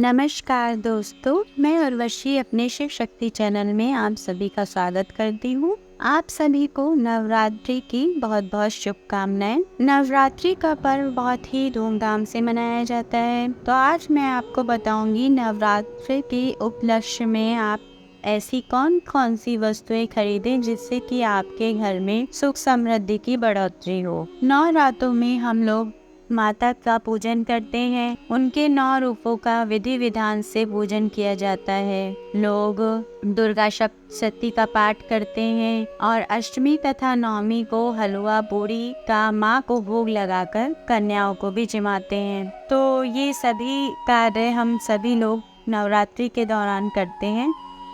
नमस्कार दोस्तों, मैं उर्वशी अपने शिव शक्ति चैनल में आप सभी का स्वागत करती हूँ। आप सभी को नवरात्रि की बहुत बहुत शुभकामनाएं। नवरात्रि का पर्व बहुत ही धूमधाम से मनाया जाता है। तो आज मैं आपको बताऊंगी नवरात्रि के उपलक्ष्य में आप ऐसी कौन कौन सी वस्तुएं खरीदें जिससे कि आपके घर में सुख समृद्धि की बढ़ोतरी हो। 9 रातों में हम लोग माता का पूजन करते हैं। उनके 9 रूपों का विधि विधान से पूजन किया जाता है। लोग दुर्गा सप्तशती का पाठ करते हैं और अष्टमी तथा नवमी को हलवा पूरी का माँ को भोग लगाकर कन्याओं को भी जिमाते हैं। तो ये सभी कार्य हम सभी लोग नवरात्रि के दौरान करते हैं।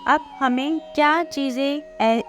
अब हमें क्या चीजें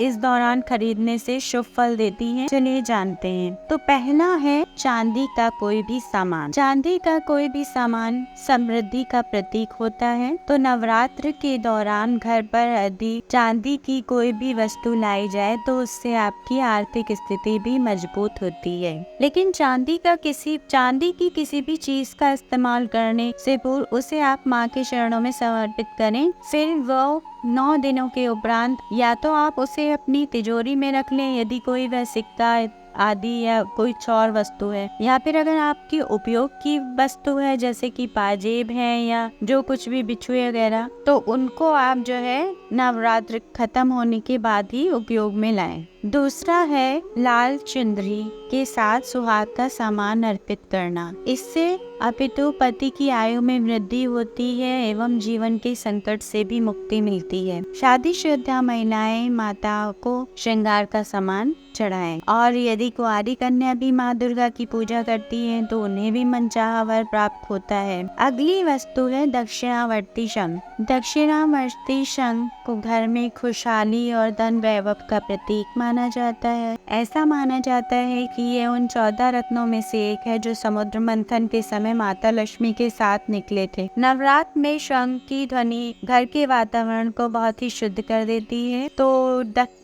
इस दौरान खरीदने से शुभ फल देती हैं, चलिए जानते हैं। तो पहला है चांदी का कोई भी सामान। चांदी का कोई भी सामान समृद्धि का प्रतीक होता है। तो नवरात्र के दौरान घर पर यदि चांदी की कोई भी वस्तु लाई जाए तो उससे आपकी आर्थिक स्थिति भी मजबूत होती है। लेकिन चांदी की किसी भी चीज का इस्तेमाल करने से पूर्व उसे आप माँ के चरणों में समर्पित करें। फिर वो 9 दिनों के उपरांत या तो आप उसे अपनी तिजोरी में रख लें यदि कोई वह सिक्का आदि या कोई और वस्तु है, या फिर अगर आपकी उपयोग की वस्तु है जैसे कि पाजेब है या जो कुछ भी बिछुए वगैरह, तो उनको आप जो है नवरात्र खत्म होने के बाद ही उपयोग में लाएं। दूसरा है लाल चुंदरी के साथ सुहाग का सामान अर्पित करना। इससे अपितु पति की आयु में वृद्धि होती है एवं जीवन के संकट से भी मुक्ति मिलती है। शादीशुदा महिलाएं माता को श्रृंगार का सामान चढ़ाएं। और यदि कुंवारी कन्या भी माँ दुर्गा की पूजा करती हैं तो उन्हें भी मनचाहा वर प्राप्त होता है। अगली वस्तु है दक्षिणावर्ती शंख। दक्षिणावर्ती शंख को घर में खुशहाली और धन वैभव का प्रतीक माना जाता है। ऐसा माना जाता है कि ये उन 14 रत्नों में से एक है जो समुद्र मंथन के समय माता लक्ष्मी के साथ निकले थे। नवरात्र में शंख की ध्वनि घर के वातावरण को बहुत ही शुद्ध कर देती है। तो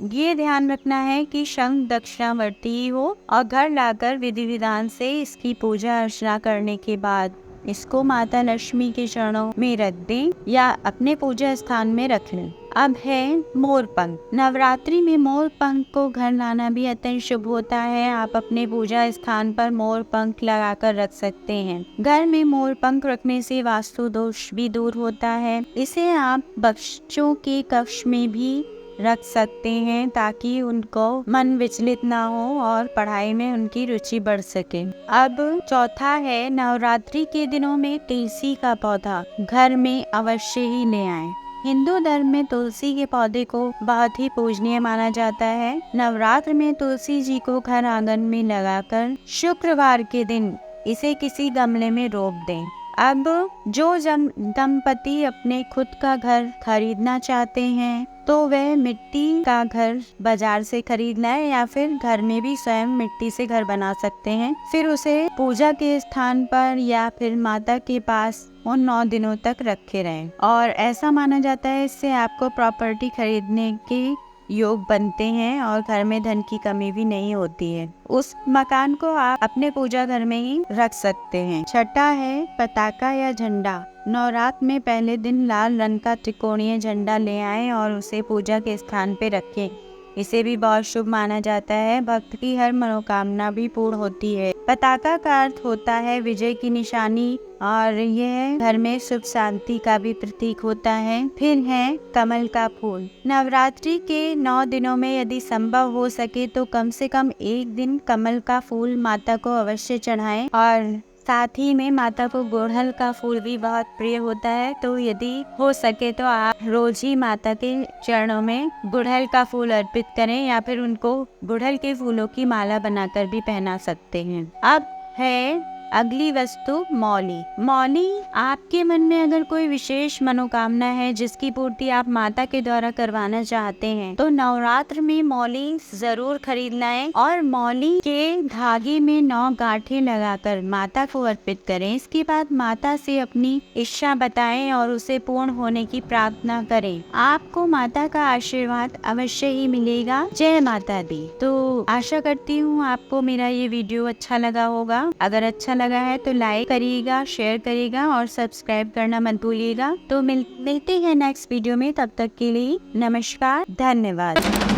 ये ध्यान रखना है कि शंख दक्षिणावर्ती हो और घर लाकर विधि विधान से इसकी पूजा अर्चना करने के बाद इसको माता लक्ष्मी के चरणों में रख दें या अपने पूजा स्थान में रख लें। अब है मोर पंख। नवरात्रि में मोर पंख को घर लाना भी अत्यंत शुभ होता है। आप अपने पूजा स्थान पर मोर पंख लगाकर रख सकते हैं। घर में मोर पंख रखने से वास्तु दोष भी दूर होता है। इसे आप बच्चों के कक्ष में भी रख सकते हैं ताकि उनको मन विचलित ना हो और पढ़ाई में उनकी रुचि बढ़ सके। अब चौथा है नवरात्रि के दिनों में तुलसी का पौधा घर में अवश्य ही ले आएं। हिंदू धर्म में तुलसी के पौधे को बहुत ही पूजनीय माना जाता है। नवरात्र में तुलसी जी को घर आंगन में लगाकर शुक्रवार के दिन इसे किसी गमले में रोप दें। अब जो दंपति अपने खुद का घर खरीदना चाहते हैं तो वह मिट्टी का घर बाजार से खरीदना है या फिर घर में भी स्वयं मिट्टी से घर बना सकते हैं। फिर उसे पूजा के स्थान पर या फिर माता के पास उन 9 दिनों तक रखे रहें। और ऐसा माना जाता है इससे आपको प्रॉपर्टी खरीदने के योग बनते हैं और घर में धन की कमी भी नहीं होती है। उस मकान को आप अपने पूजा घर में ही रख सकते हैं। छठा है पताका या झंडा। नवरात्र में पहले दिन लाल रंग का त्रिकोणीय झंडा ले आएं और उसे पूजा के स्थान पे रखें। इसे भी बहुत शुभ माना जाता है। भक्त की हर मनोकामना भी पूर्ण होती है। पताका का अर्थ होता है विजय की निशानी और यह घर में सुख शांति का भी प्रतीक होता है। फिर है कमल का फूल। नवरात्रि के 9 दिनों में यदि संभव हो सके तो कम से कम एक दिन कमल का फूल माता को अवश्य चढ़ाएं। और साथ ही में माता को गुड़हल का फूल भी बहुत प्रिय होता है। तो यदि हो सके तो आप रोज ही माता के चरणों में गुड़हल का फूल अर्पित करें या फिर उनको गुड़हल के फूलों की माला बनाकर भी पहना सकते हैं। अब है अगली वस्तु मौली। मौली आपके मन में अगर कोई विशेष मनोकामना है जिसकी पूर्ति आप माता के द्वारा करवाना चाहते हैं तो नवरात्र में मौली जरूर खरीद लाएं और मौली के धागे में 9 गांठें लगाकर माता को अर्पित करें। इसके बाद माता से अपनी इच्छा बताएं और उसे पूर्ण होने की प्रार्थना करें। आपको माता का आशीर्वाद अवश्य ही मिलेगा। जय माता दी। तो आशा करती हूँ आपको मेरा ये वीडियो अच्छा लगा होगा। अगर अच्छा लगा है तो लाइक करिएगा, शेयर करिएगा और सब्सक्राइब करना मत भूलिएगा। तो मिलते हैं नेक्स्ट वीडियो में, तब तक के लिए नमस्कार, धन्यवाद।